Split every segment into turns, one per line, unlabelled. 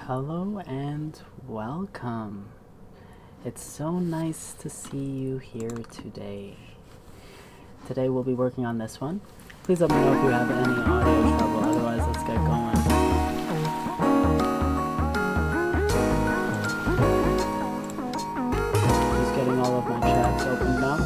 Hello and welcome. It's so nice to see you here today. Today we'll be working on this one. Please let me know if you have any audio trouble, otherwise let's get going. Just getting all of my chats opened up.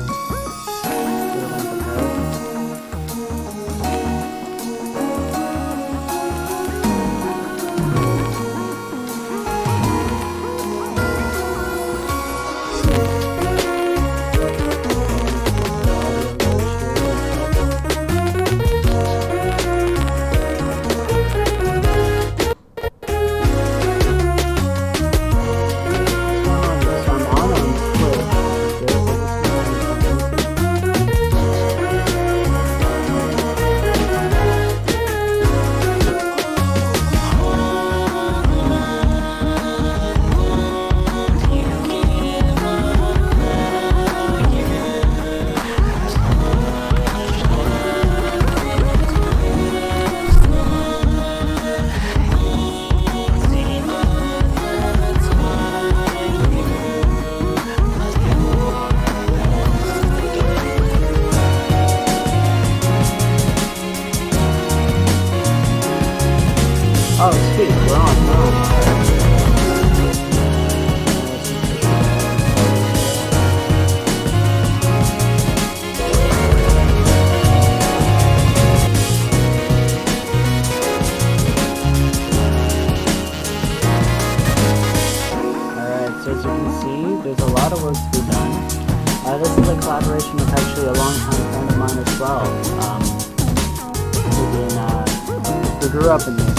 Oh, sweet, we're on. Alright, so as you can see, there's a lot of work to be done. This is a collaboration with actually a long-time friend of mine as well. We grew up in music.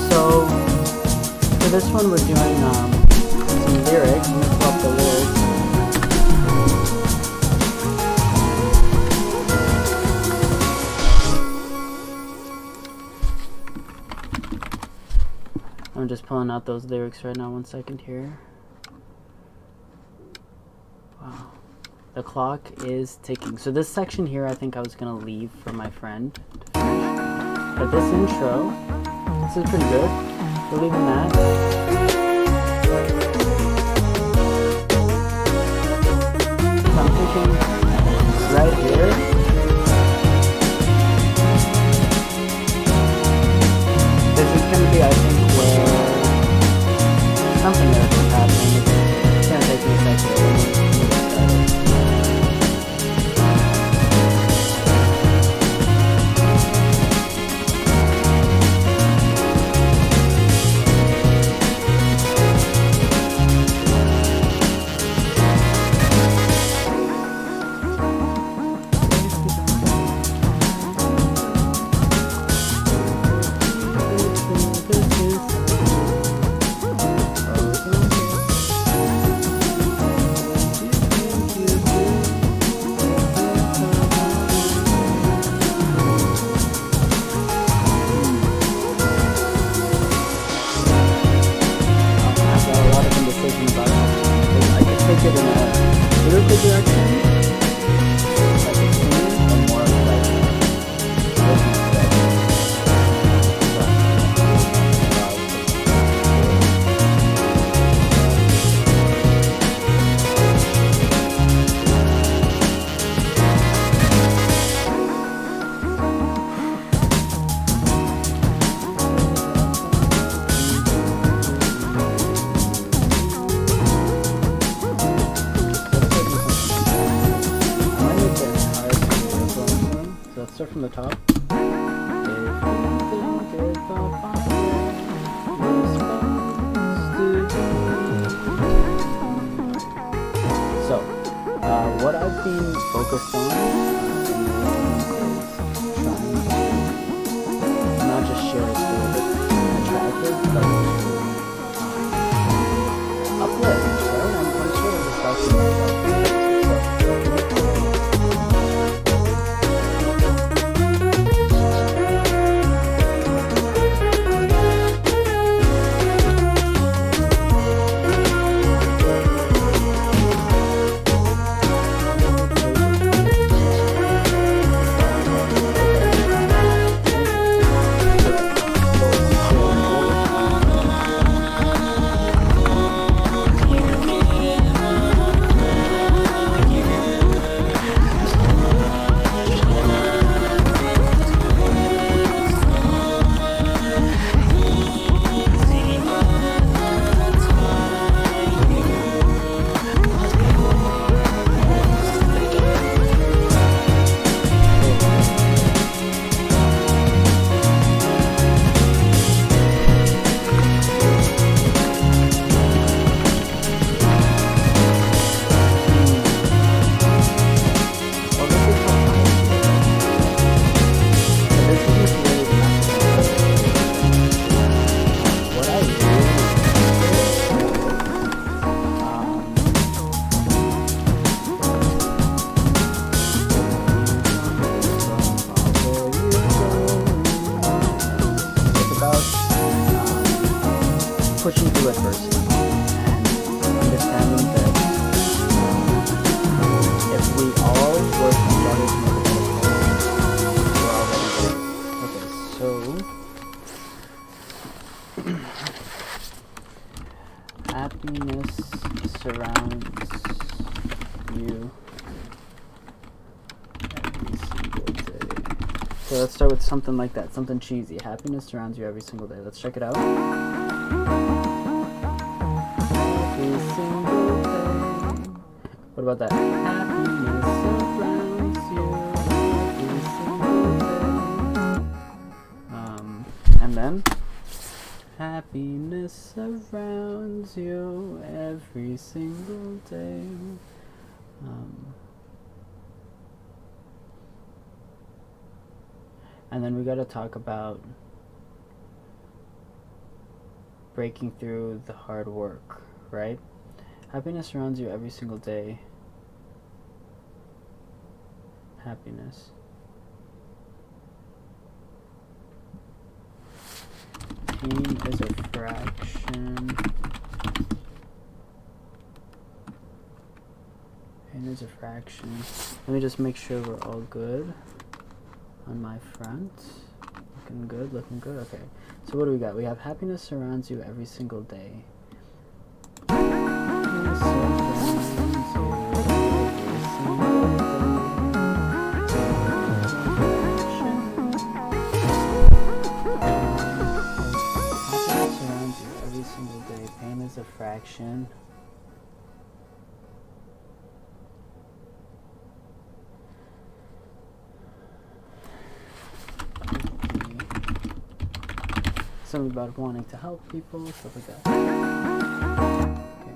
So, for this one we're doing some lyrics. I'm going to pull up the lyrics. I'm just pulling out those lyrics right now, 1 second here. Wow. The clock is ticking. So this section here I think I was going to leave for my friend to finish. But this intro, this is pretty good. We're leaving that. So I'm thinking right here. This is going to be, I think, where something else is happening. It's going to take me a second. Start from the top. So, what I've been focused on is trying to not just share a story that's attractive, but uplift, right? I'm sure there's a stuff in there. pushing through at first and understanding that if we all work together to make a better place, we're already there. Okay, so happiness surrounds you every single day. So let's start with something like that, something cheesy. Happiness surrounds you every single day. Let's check it out. Every single day. What about that? Happiness surrounds you every single day. And then happiness surrounds you every single day. And then we got to talk about breaking through the hard work, right? Happiness surrounds you every single day. Happiness. Pain is a fraction. Pain is a fraction. Let me just make sure we're all good on my front. Looking good, looking good. Okay. So what do we got? We have happiness surrounds you every single day. Happiness surrounds you every single day. Happiness surrounds you every single day. Pain is a fraction. Something about wanting to help people, stuff like that. Okay.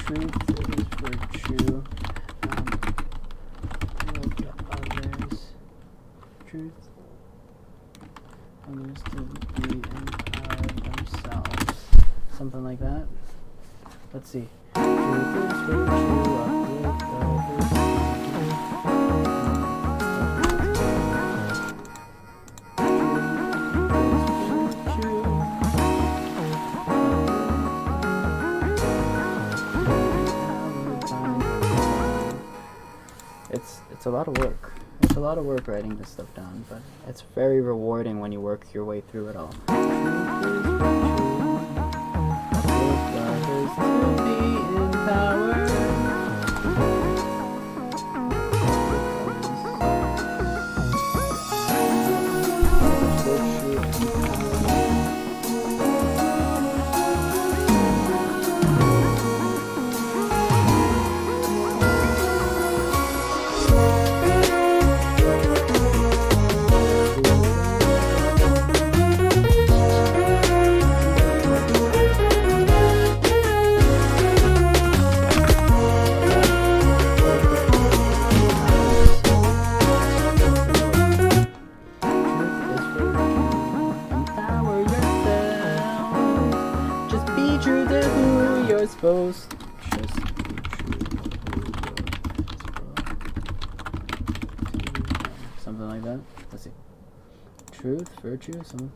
Truth is virtue. Look at others. Truth. Others to be empowered themselves. Something like that. Let's see. Truth is virtue. Uplift others. It's a lot of work. It's a lot of work writing this stuff down, but it's very rewarding when you work your way through it all. Supposed just be true. Something like that. Let's see. Truth, virtue, something.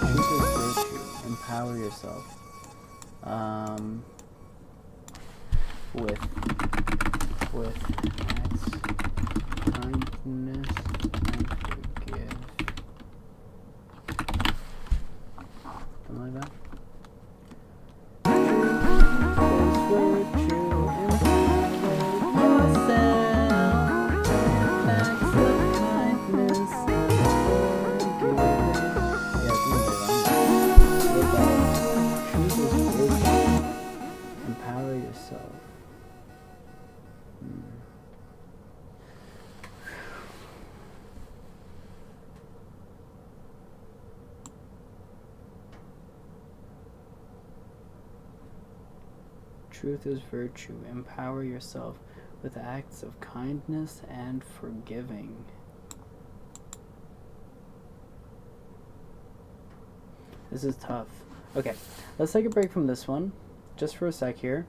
Truth is virtue. Empower yourself. With acts, kindness, and forgive. Something like that. Truth is virtue, empower yourself. Acts of kindness and forgiving. Truth is virtue, empower yourself. Truth is virtue. Empower yourself with acts of kindness and forgiving. This is tough. Okay, let's take a break from this one, just for a sec here,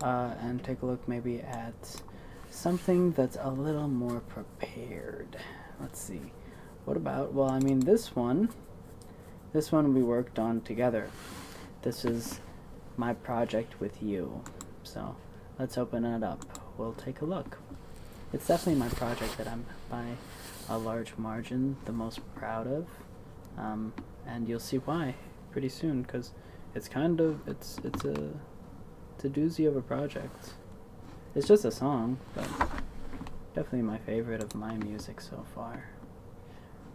and take a look maybe at something that's a little more prepared. Let's see. What about, well, I mean, this one we worked on together. This is my project with you. So let's open it up. We'll take a look. It's definitely my project that I'm, by a large margin, the most proud of. And you'll see why pretty soon, because it's kind of, it's a doozy of a project. It's just a song, but definitely my favorite of my music so far.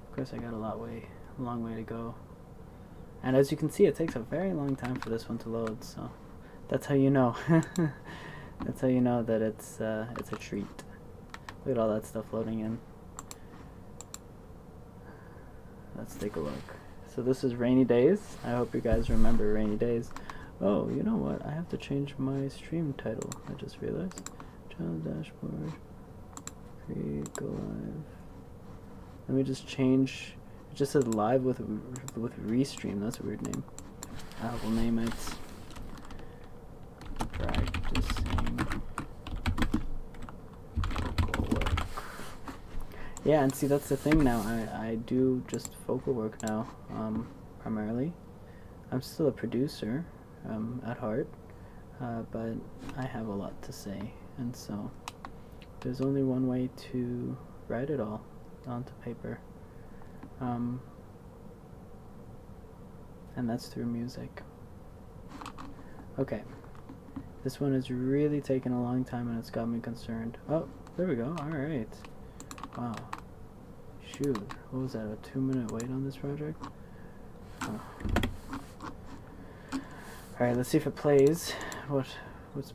Of course, I got a long way to go. And as you can see, it takes a very long time for this one to load, so that's how you know. That's how you know that it's a treat. Look at all that stuff loading in. Let's take a look. So this is Rainy Days. I hope you guys remember Rainy Days. Oh, you know what? I have to change my stream title. I just realized. Channel dashboard. Create, go live. Let me just change. It just says live with restream. That's a weird name. We'll name it practicing vocal work. Yeah, and see, that's the thing now. I do just vocal work now, primarily. I'm still a producer at heart, but I have a lot to say, and so there's only one way to write it all onto paper, and that's through music. Okay, this one is really taking a long time and it's got me concerned. Oh, there we go. Alright. Wow. Shoot. What was that, a 2-minute wait on this project? Oh. Alright, let's see if it plays. What's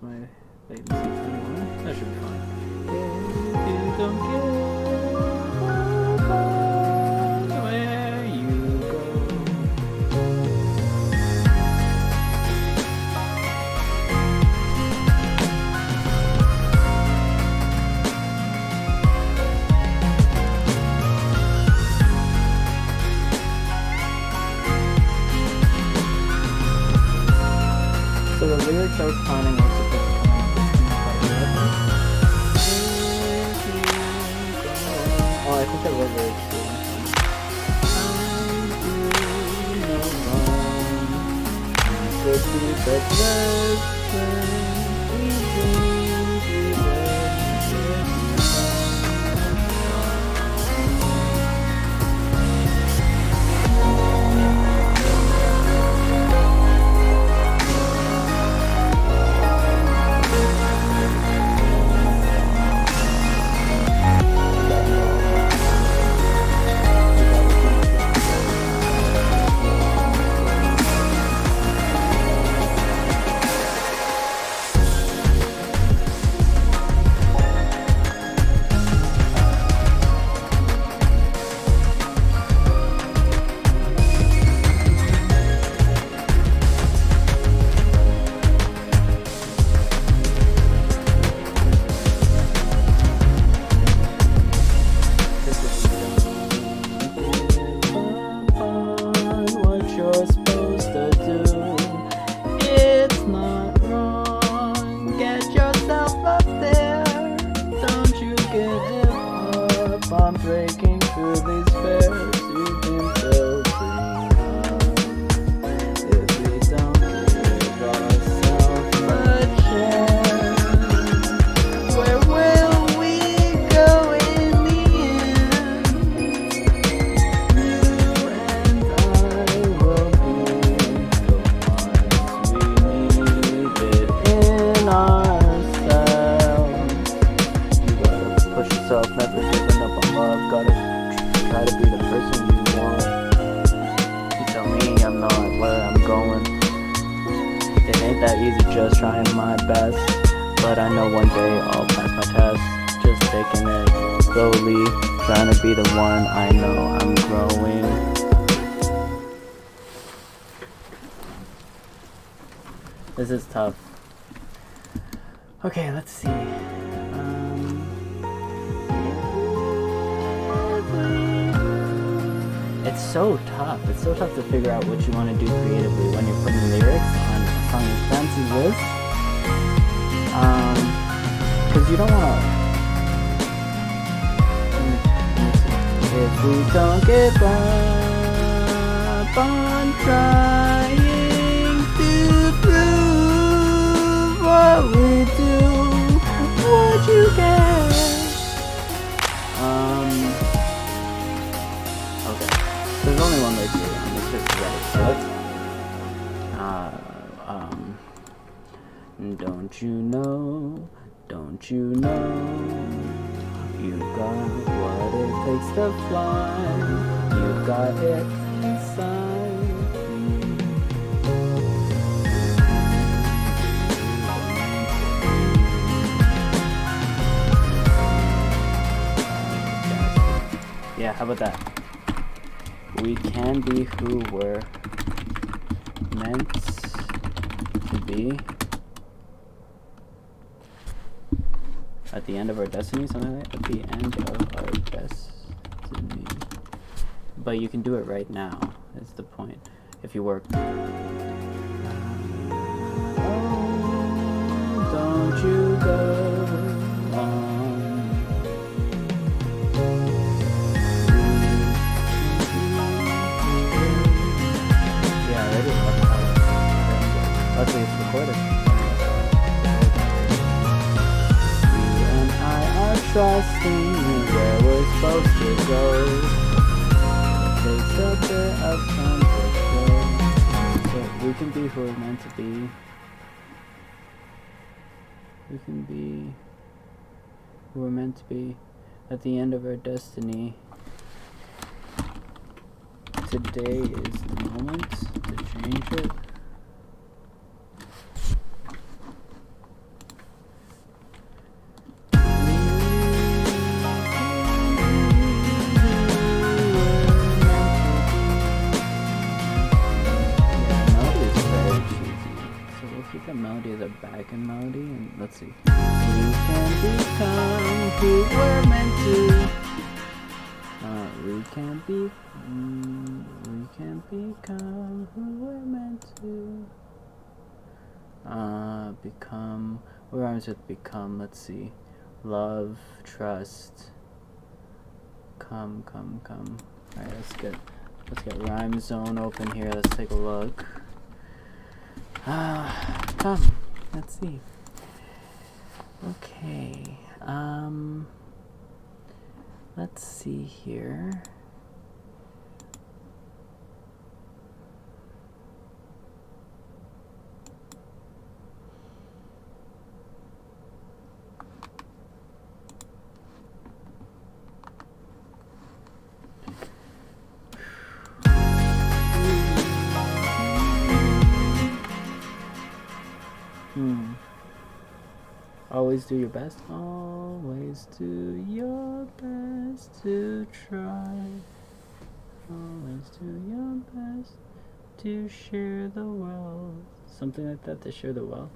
my latency? 21? That should be fine. If you don't give up where you go. So the lyrics I was planning were supposed to come in oh, I think I wrote lyrics too. Breaking through these fears you've been filtering up. If we don't give ourselves a chance, where will we go in the end? You and I will be the ones we needed in ourselves. You gotta push yourself, never giving up on love. Gotta try to be the person you want. You tell me I'm not where I'm going. It ain't that easy just trying my best, but I know one day I'll pass my test. Just taking it slowly, trying to be the one. I know I'm growing. This is tough. Okay, let's see. it's so tough. It's so tough to figure out what you want to do creatively when you're putting lyrics on a song as fancy as this. Because you don't want to... If we don't give up on trying to prove what we do, would you care? Okay. There's only one lyric here, and it's just right. So don't you know, you got what it takes to fly, you got it inside me. Yeah, how about that? We can be who we're meant to be at the end of our destiny, something like that. At the end of our destiny. But you can do it right now, is the point. If you work. Oh, don't you go on. Yeah, I already love how luckily it's recorded. Trusting where we're supposed to go. It takes a bit of time to grow. So we can be who we're meant to be. We can be who we're meant to be at the end of our destiny. Today is the moment to change it. The melody is a backing melody, and let's see. We can become who we're meant to. We can become who we're meant to. Become. What rhymes with become? Let's see. Love, trust. Come. Alright, let's get Rhyme Zone open here. Let's take a look. Come. Let's see. Okay. Let's see here. Always do your best. Always do your best to try. Always do your best to share the wealth. Something like that, to share the wealth.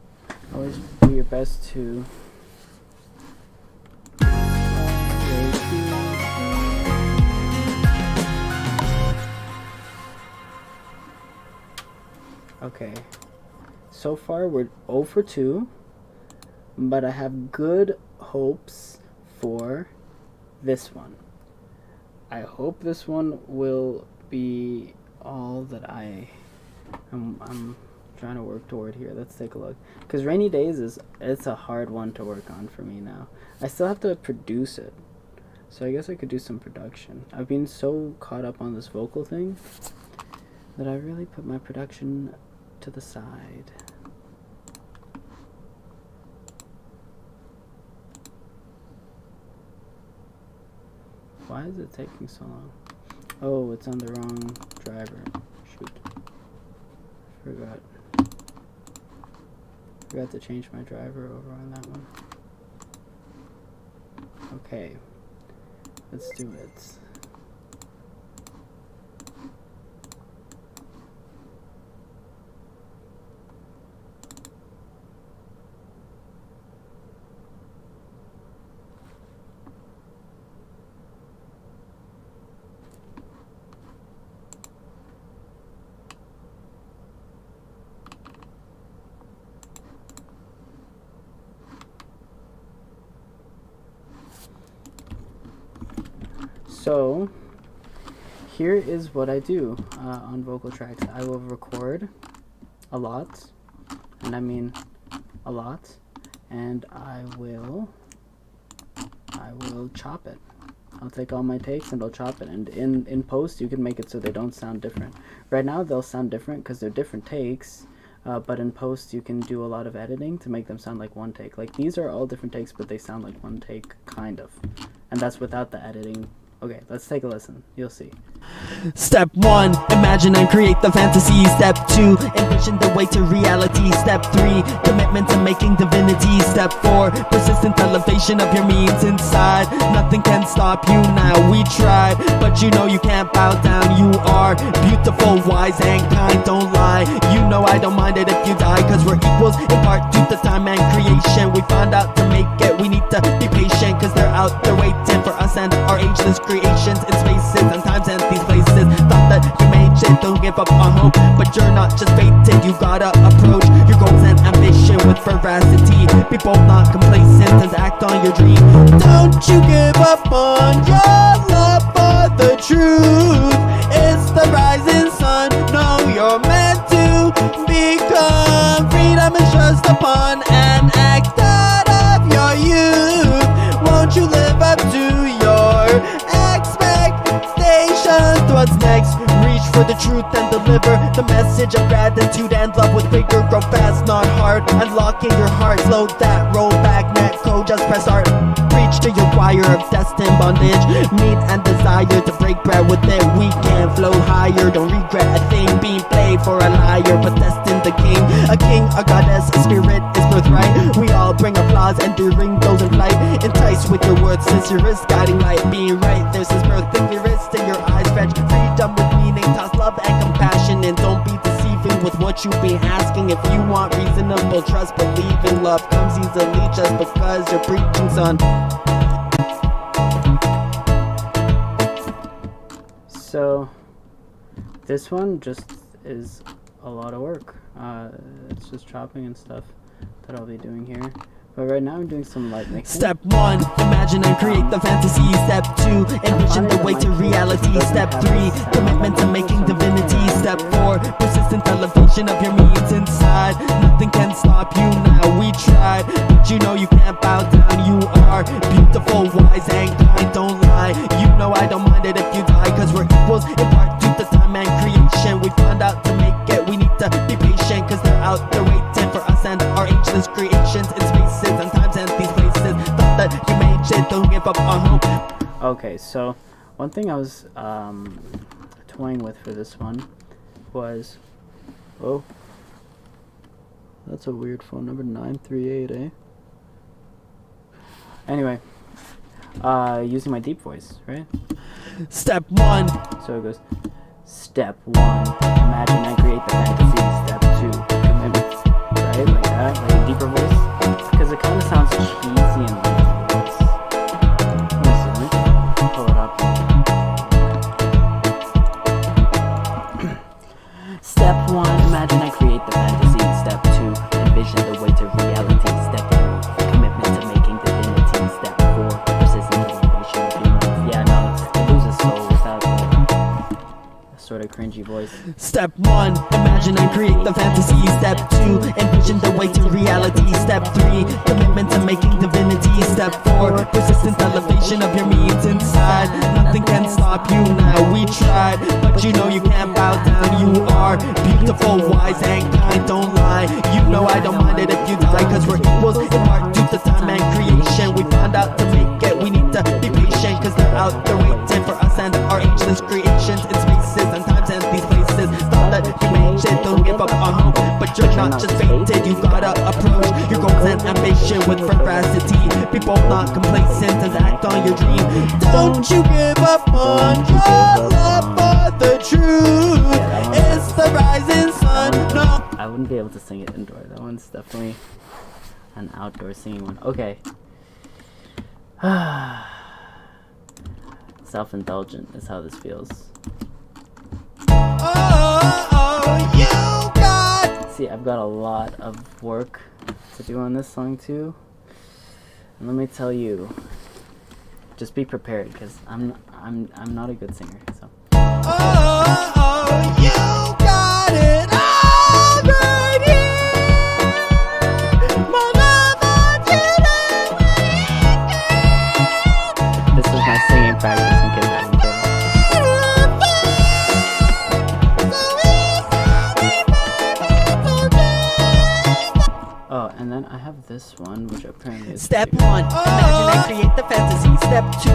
Always do your best to. Always do. Okay. So far, we're 0 for 2. But I have good hopes for this one. I hope this one will be all that I'm trying to work toward here. Let's take a look. Because Rainy Days it's a hard one to work on for me now. I still have to produce it. So I guess I could do some production. I've been so caught up on this vocal thing that I really put my production to the side. Why is it taking so long? Oh, it's on the wrong driver. Shoot. Forgot to change my driver over on that one. Okay. Let's do it. So here is what I do on vocal tracks. I will record a lot, and I mean a lot, and I will chop it. I'll take all my takes and I'll chop it, and in post you can make it so they don't sound different. Right now they'll sound different because they're different takes, but in post you can do a lot of editing to make them sound like one take. Like these are all different takes, but they sound like one take, kind of, and that's without the editing. Okay, let's take a listen. You'll see.
Step 1, imagine and create the fantasy. Step 2, envision the way to reality. Step 3, commitment to making divinity. Step 4, persistent elevation of your means inside. Nothing can stop you now. We tried, but you know you can't bow down. You are beautiful, wise, and kind. Don't lie. You know I don't mind it if you die, cause we're equals in part due to time and creation. We found out to make it, we need to be patient, cause they're out there waiting for us and our ageless creations in spaces and times and these places. Thought that you made shit, don't give up on hope, but you're not just fated. You gotta approach your goals and ambition with veracity. Be bold, not complacent, and act on your dream. Don't you give up on your love for the truth. It's the rising sun. No, you're meant to become. Freedom is just upon an act out of your youth. Won't you live up to your expectations? What's next? Reach for the truth and deliver the message of gratitude and love with vigor. Grow fast, not hard. Unlocking your heart. Slow that, roll back, net code, just press art. Reach to your wire of destined bondage. Need and desire to break bread with it. We can flow higher. Don't regret a thing being played for a liar, but destined the king. A king, a goddess, a spirit is birthright. We all bring applause, enduring those in flight. Entice with your words, since your wrist guiding light. Being right, there's his birth. Think your wrist in your eyes, fetch freedom with meaning. Toss love and compassion, and don't be deceiving with what you be asking. If you want reasonable trust, believe in love comes easily just because you're preaching, son.
So this one just is a lot of work. It's just chopping and stuff that I'll be doing here. But right now I'm doing some light mixing.
Step 1, imagine and create the fantasy. Step 2, envision the way to reality. Step 3, commitment to making divinity. Step 4, persistent elevation of your means inside. Nothing can stop you now. We tried, but you know you can't bow down. You are beautiful, wise, and kind. Don't lie. You know I don't mind it if you die, cause we're equals in part due to time and creation. We found out to make it, we need to be patient, cause they're out there waiting for us and our ageless creations in spaces and times and these places. Thought that you made shit, don't give up on hope.
Okay, so one thing I was toying with for this one was, oh, that's a weird phone number, 938, eh? Anyway, using my deep voice, right?
Step 1.
So it goes, step 1, imagine and create the fantasy. Step 2, commitment, right? Like that, like a deeper voice. Because it kind of sounds cheesy in my voice. Let me see, let me pull it up. Step 1, imagine and create the fantasy. Step 2, envision the way to reality. Step 3, commitment to making divinity. Step 4, persistent elevation of your means. Yeah, no, it loses soul without the sort of cringy voice.
Step 1, imagine and create the fantasy. Step 2, envision the way to reality. Step 3, commitment to making divinity. Step 4, persistent elevation of your means inside. Nothing can stop you now. We tried, but you know you can't bow down. You are beautiful, wise, and kind. Don't lie. You know I don't mind it if you die, cause we're equals in part due to time and creation. We found out to make it, we need to be patient, cause they're out there waiting for us and our ageless creations in spaces and times and these places. Thought that you made shit, don't give up on hope, but you're not just fated. You gotta approach your goals and ambition with veracity. Be bold, not complacent, and act on your dream. Don't you give up on your love for the truth. It's the rising sun. No,
I wouldn't be able to sing it indoor. That one's definitely an outdoor singing one. Okay. Self-indulgent is how this feels.
you got.
See, I've got a lot of work to do on this song too. And let me tell you, just be prepared, because I'm not a good singer. So.
Oh, you got it all right here. My love
This is my singing practice in case I didn't get it. Oh, and then I have this one, which apparently is
Step 1, imagine and create the fantasy. Step 2,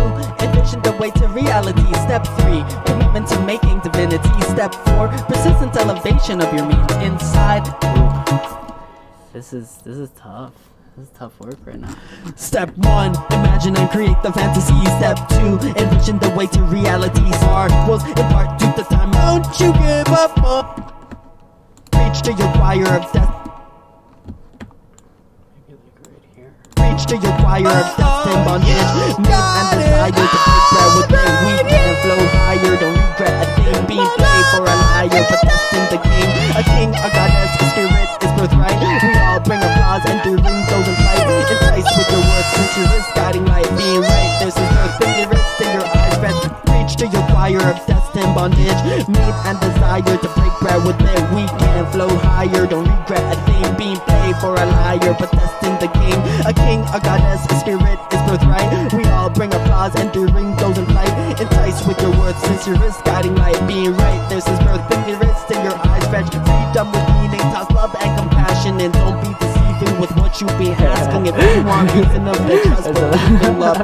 envision the way to reality. Step 3, commitment to making divinity. Step 4, persistent elevation of your means inside.
Ooh. This is tough. This is tough work right now.
Step 1, imagine and create the fantasy. Step 2, envision the way to reality. Star equals in part due to time. Don't you give up on. Reach to your choir of death. Reach to your choir of destined bondage. Made and desire to break bread within. We can flow higher, don't regret a thing. Being played for a liar, but destined the king. A king, a goddess, a spirit is birthright. We all bring applause, enduring those in flight. Enticed with your words, since your wrist guiding light. Being right, there's this birth in your wrist, in your eyes, friend. Reach to your choir of destined bondage. Made and desire to break bread within. We can flow higher, don't regret a thing. Being played for a liar, but destined the king. A king, a goddess, a spirit is birthright. We all bring applause, enduring those in flight. Enticed with your words, since your wrist guiding light. Being right, there's this birth in your wrist, in your eyes, fetch freedom with meaning, toss love and compassion, and don't be deceiving with what you be asking. If you want reason of the trust, believe love.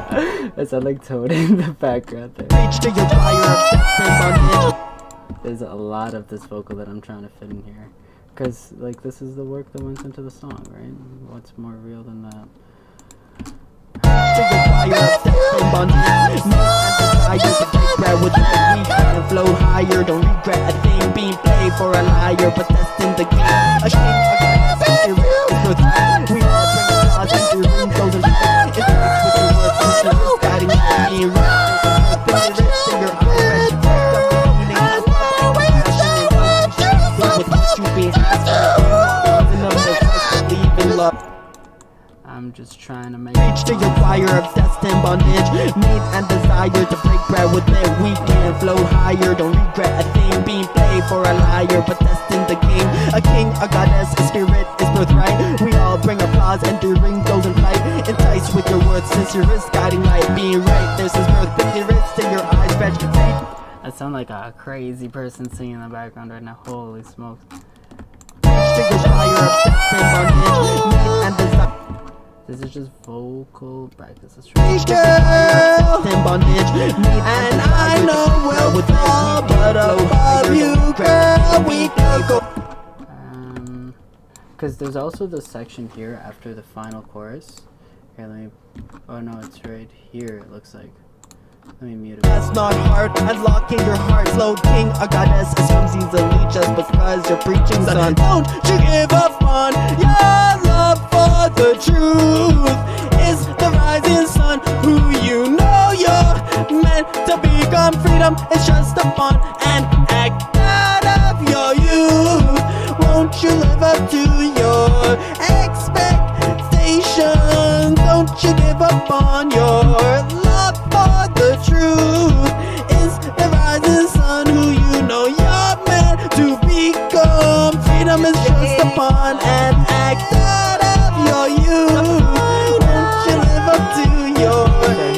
It's like Toad in the background there.
Reach to your choir of destined bondage.
There's a lot of this vocal that I'm trying to fit in here, because like this is the work that went into the song, right? What's more real than that?
To your choir of destined bondage. Made and desire to break bread with me. We can flow higher, don't regret a thing. Being played for a liar, but destined the king. A king, a goddess, a spirit is birthright. We all bring applause, enduring those in flight. It's like with your words, since your wrist guiding light. Being right, there's a birth in your wrist, in your eyes, fresh meaning, toss love and compassion, and don't be deceiving with what you be asking. Enough to trust, believe in love.
I'm just trying to make.
Reach to your choir of destined bondage. Made and desire to break bread with it. We can flow higher, don't regret a thing. Being played for a liar, but destined the king. A king, a goddess, a spirit is birthright. We all bring applause, enduring those in flight. Enticed with your words, since your wrist guiding light. Being right, there's this birth in your wrist, in your eyes, fetch feet.
I sound like a crazy person singing in the background right now. Holy smokes!
Reach to your choir of destined bondage. Made and desire.
This is just vocal practice. Let's
Girl,
try.
in bondage, and I know we'll fall, but above you, girl, we can go.
Because there's also the section here after the final chorus. Here, let me. Oh no, it's right here. It looks like. Let me mute it.
That's not hard, unlocking your heart. Slow king, a goddess, assumes easily just because you're preaching, son. Don't you give up on your love for the truth. Is the rising sun who you know you're meant to become. Freedom is just a fun and act out of your youth. Won't you live up to your expectations? Don't you give up on your love for the truth. Is the rising sun who you know you're meant to become. Freedom is just a fun and act out of your youth. Won't you live up to your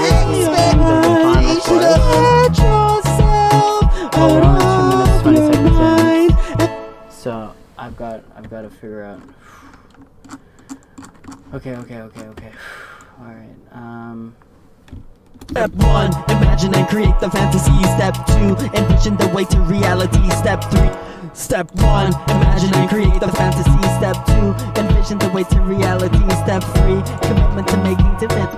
expectations? Let yourself
Oh, we're only 2 minutes 20
mind.
seconds in. So I've got to figure out. Okay. Alright,
Step 1, imagine and create the fantasy. Step 2, envision the way to reality. Step 3, Step 1, imagine and create the fantasy. Step 2, envision the way to reality. Step 3, commitment to making divinity.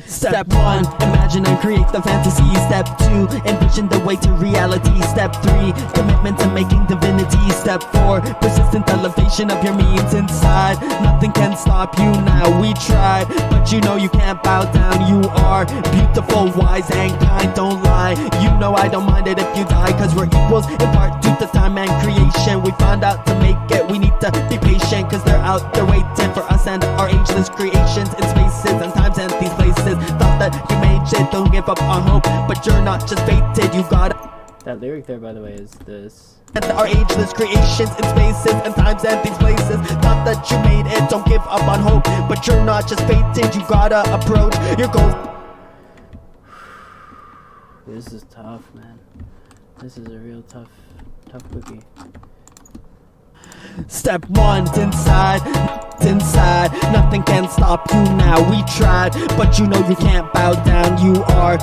Step 1, imagine and create the fantasy. Step 2, envision the way to reality. Step 3, commitment to making divinity. Step 4, persistent elevation of your means inside. Nothing can stop you now, we tried, but you know you can't bow down. You are beautiful, wise and kind, don't lie. You know I don't mind it if you die, cause we're equals in part due to time and creation. We found out to make it, we need to be patient, cause they're out there waiting for us and our ageless creations in spaces and times and these places. Thought that inside. You made shit, don't give up on hope, but you're not just fated, you gotta.
That lyric there, by the way, is this.
And our ageless creations in spaces and times and these places. Thought that you made it, don't give up on hope, but you're not just fated, you gotta approach your goals.
This is tough, man. This is a real tough cookie.
Step 1, inside, nothing can stop you now. We tried, but you know you can't bow down. You are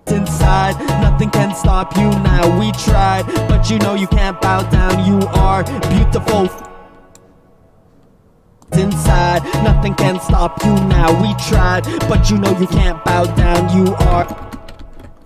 inside, nothing can stop you now. We tried, but you know you can't bow down. You are beautiful inside, nothing can stop you now. We tried, but you know you can't bow down. You are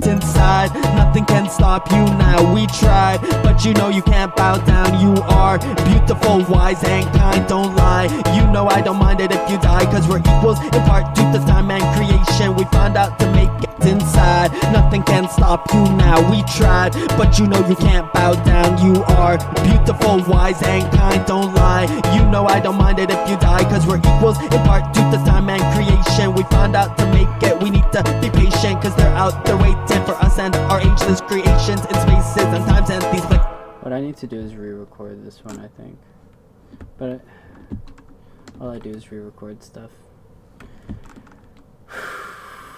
inside, nothing can stop you now. We tried, but you know you can't bow down. You are beautiful, wise and kind, don't lie. You know I don't mind it if you die, cause we're equals in part due to time and creation. We found out to make it inside, nothing can stop you now. We tried, but you know you can't bow down. You are beautiful, wise and kind, don't lie. You know I don't mind it if you die, cause we're equals in part due to time and creation. We found out to make it, we need to be patient, cause they're out there waiting for us and our ageless creations in spaces and times and these places.
What I need to do is re-record this one, I think. But all I do is re-record stuff.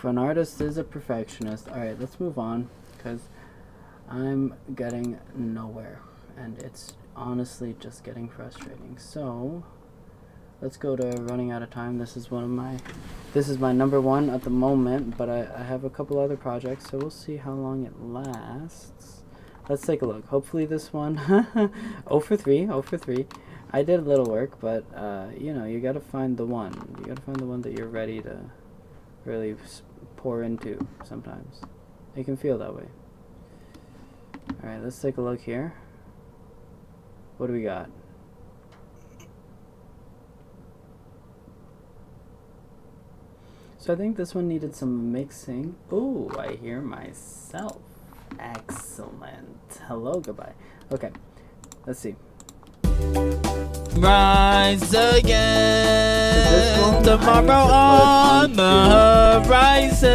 An artist is a perfectionist. Alright, let's move on, because I'm getting nowhere, and it's honestly just getting frustrating. So let's go to running out of time. This is my number one at the moment, but I have a couple other projects, so we'll see how long it lasts. Let's take a look. Hopefully this one 0 for 3. I did a little work, but you know, you gotta find the one. You gotta find the one that you're ready to really pour into sometimes. It can feel that way. Alright, let's take a look here. What do we got? So I think this one needed some mixing. Oh, I hear myself. Excellent. Hello, goodbye. Okay, let's see.
Rise again,
So
tomorrow on the horizon.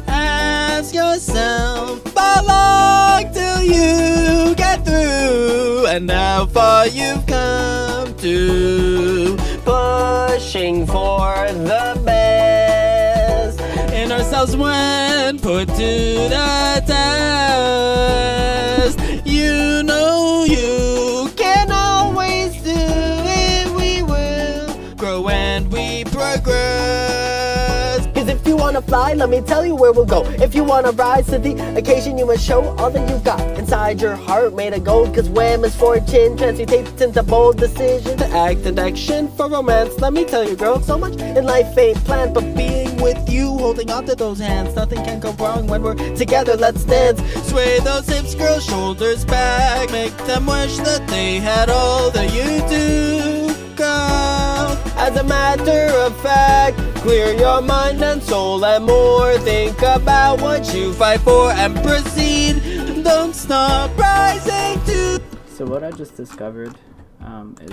Ask yourself how long till you get through, and how far you've come to. Pushing for the best in ourselves when put to the test. You know you can always do it. We will grow and we progress. Cause if you wanna fly, let me tell you where we'll go. If you wanna rise to the occasion, you must show all that you got inside your heart made of gold. Cause when misfortune transmutates into bold decision to act and action for romance, let me tell you, girl, so much in life ain't planned, but being with you, holding on to those hands, nothing can go wrong when we're together. Let's dance. Sway those hips, girl, shoulders back, make them wish that they had all that you do, girl. As a matter of fact, clear your mind and soul and more. Think about what you fight for and proceed. Don't stop rising to.
So what I just discovered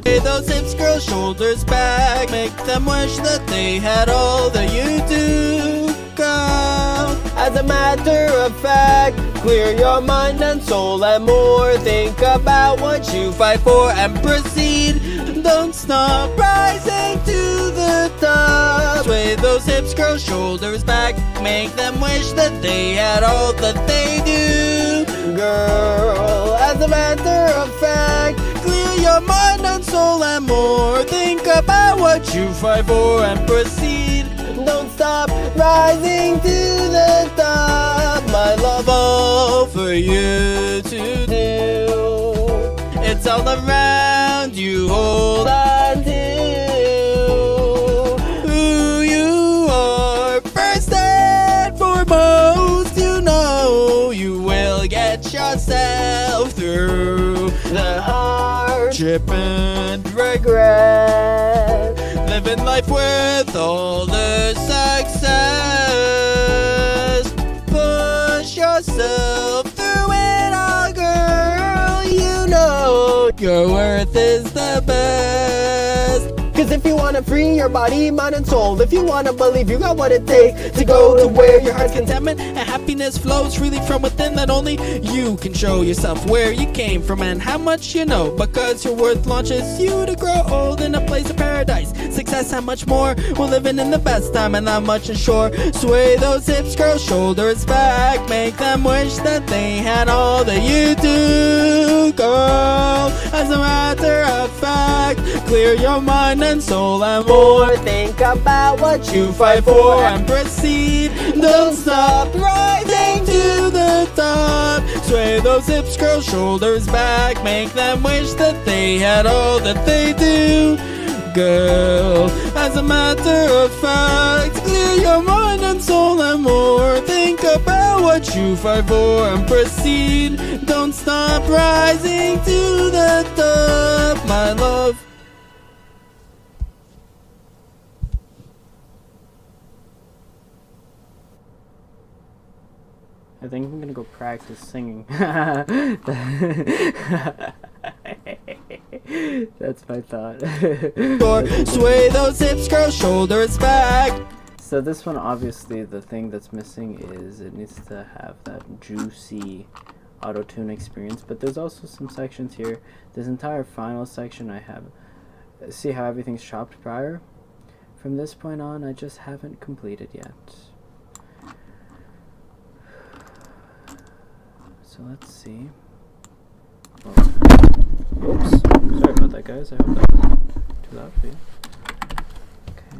Sway those hips, girl, shoulders back, make them wish that they had all that you do, girl. As a matter of fact, clear your mind and soul and more. Think about what you fight for and proceed. Don't stop rising to the top. Sway those hips, girl, shoulders back, make them wish that they had all that they do, girl. As a matter of fact, clear your mind and soul and more. Think about what you fight for and proceed. Don't stop rising to the top. My love, all for you to do. It's all around you, hold on to who you are. First and foremost, you know you will get yourself through the hardship and regret. Living life with all the success. Push yourself through it all, girl. You know your worth is the best. Cause if you wanna free your body, mind and soul, if you wanna believe you got what it takes to go to where your heart's contentment and happiness flows freely from within, that only you can show yourself where you came from and how much you know, because your worth launches you to grow old in a place of paradise, success and much more. We're living in the best time and not much is sure. Sway those hips, girl, shoulders back, make them wish that they had all that you do, girl. As a matter of fact, clear your mind and soul and more. Think about what you fight for and proceed. Don't stop rising to the top. Sway those hips, girl, shoulders back, make them wish that they had all that they do, girl. As a matter of fact, clear your mind and soul and more. Think about what you fight for and proceed. Don't stop rising to the top, my love.
I think I'm gonna go practice singing. That's my thought.
Sway those hips, girl, shoulders back.
So this one, obviously, the thing that's missing is it needs to have that juicy auto-tune experience. But there's also some sections here. This entire final section I have. See how everything's chopped prior? From this point on, I just haven't completed yet. So let's see. Oh. Oops. Sorry about that, guys. I hope that wasn't too loud for you. Okay.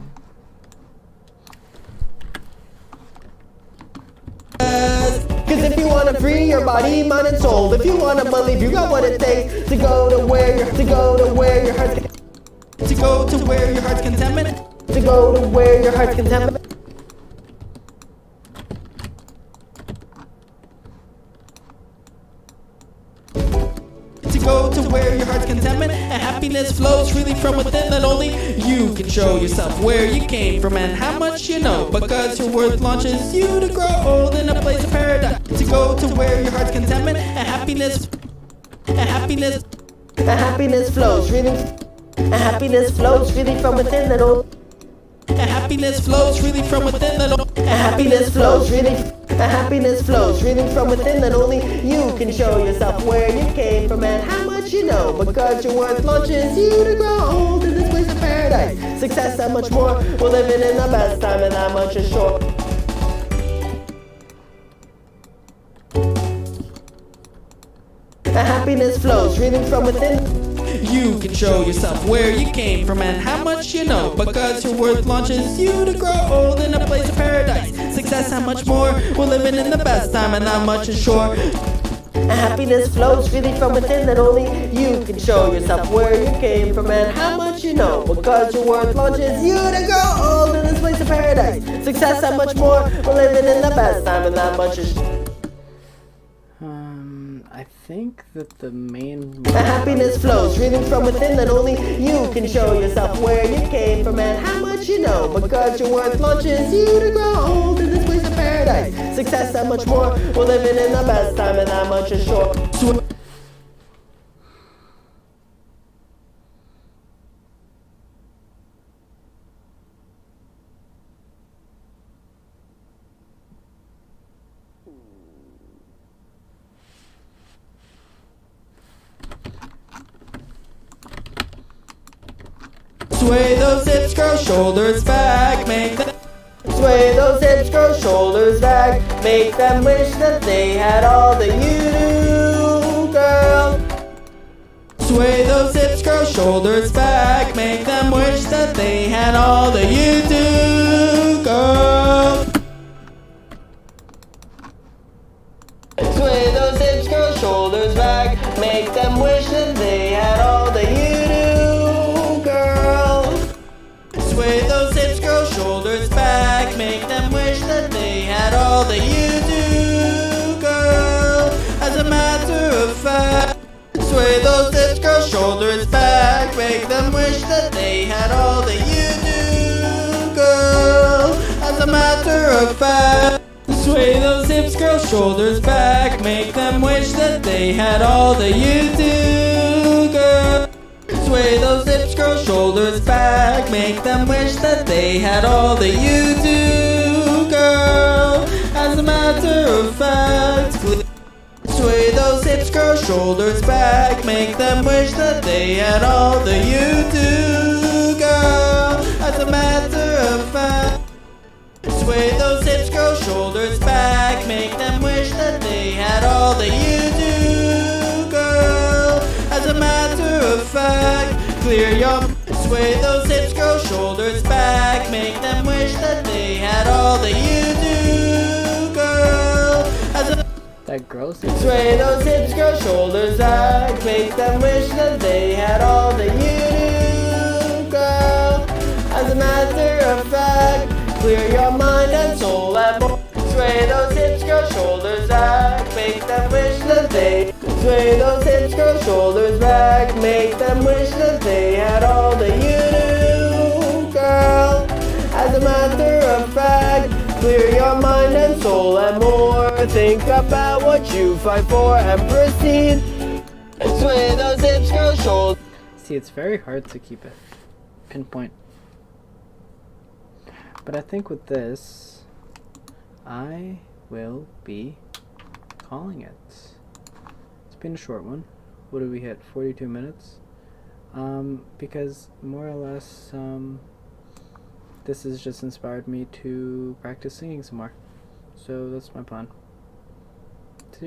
Cause if you wanna free your body, mind and soul, if you wanna believe you got what it takes to go to where your heart's contentment, to go to where your heart's contentment. Go to where your heart's contentment and happiness flows freely from within, that only you can show yourself where you came from and how much you know, because your worth launches you to grow old in a place of paradise. To go to where your heart's contentment and happiness flows freely, and happiness flows freely from within, that only and happiness flows freely from within, that only and happiness flows freely. Happiness flows freely from within, that only you can show yourself where you came from and how much you know, because your worth launches you to grow old in this place of paradise, success and much more. We're living in the best time and that much is sure. Happiness flows freely from within. You can show yourself where you came from and how much you know, because your worth launches you to grow old in a place of paradise, success and much more. We're living in the best time and not much is sure. Happiness flows freely from within, that only you can show yourself where you came from and how much you know, because your worth launches you to grow old in this place of paradise, success and much more. We're living in the best time and not much is sure.
I think that the main
happiness flows freely from within, that only you can show yourself where you came from and how much you know, because your worth launches you to grow old in this place of paradise, success and much more. We're living in the best time and that much is sure. Sway those hips, girl, shoulders back, make them sway those hips, girl, shoulders back, make them wish that they had all that you do, girl. Sway those hips, girl, shoulders back, make them wish that they had all that you do, girl. Sway those hips, girl, shoulders back, make them wish that they had all that you do, girl. Sway those hips, girl, shoulders back, make them wish that they had all that you do, girl. As a matter of fact, sway those hips, girl, shoulders back, make them wish that they had all that you do, girl. As a matter of fact, sway those hips, girl, shoulders back, make them wish that they had all that you do, girl. Sway those hips, girl. girls' shoulders back, make them wish that they had all that you do, girl. As a matter of fact, sway those hips, girl, shoulders back, make them wish that they had all that you do, girl. As a matter of fact, sway those hips, girl, shoulders back, make them wish that they had all that you do, girl. As a matter of fact, clear your sway those hips, girl, shoulders back, make them wish that they had all that you do, girl. As a
That gross.
sway those hips, girl, shoulders back, make them wish that they had all that you do, girl. As a matter of fact, clear your mind and soul and more. Sway those hips, girl, shoulders back, make them wish that they. Sway those hips, girl, shoulders back, make them wish that they had all that you do, girl. As a matter of fact, clear your mind and soul and more. Think about what you fight for and proceed. Sway those hips, girl, shoulders.
See, it's very hard to keep it pinpoint. But I think with this, I will be calling it. It's been a short one. What did we hit? 42 minutes? Because more or less, this has just inspired me to practice singing some more. So that's my plan.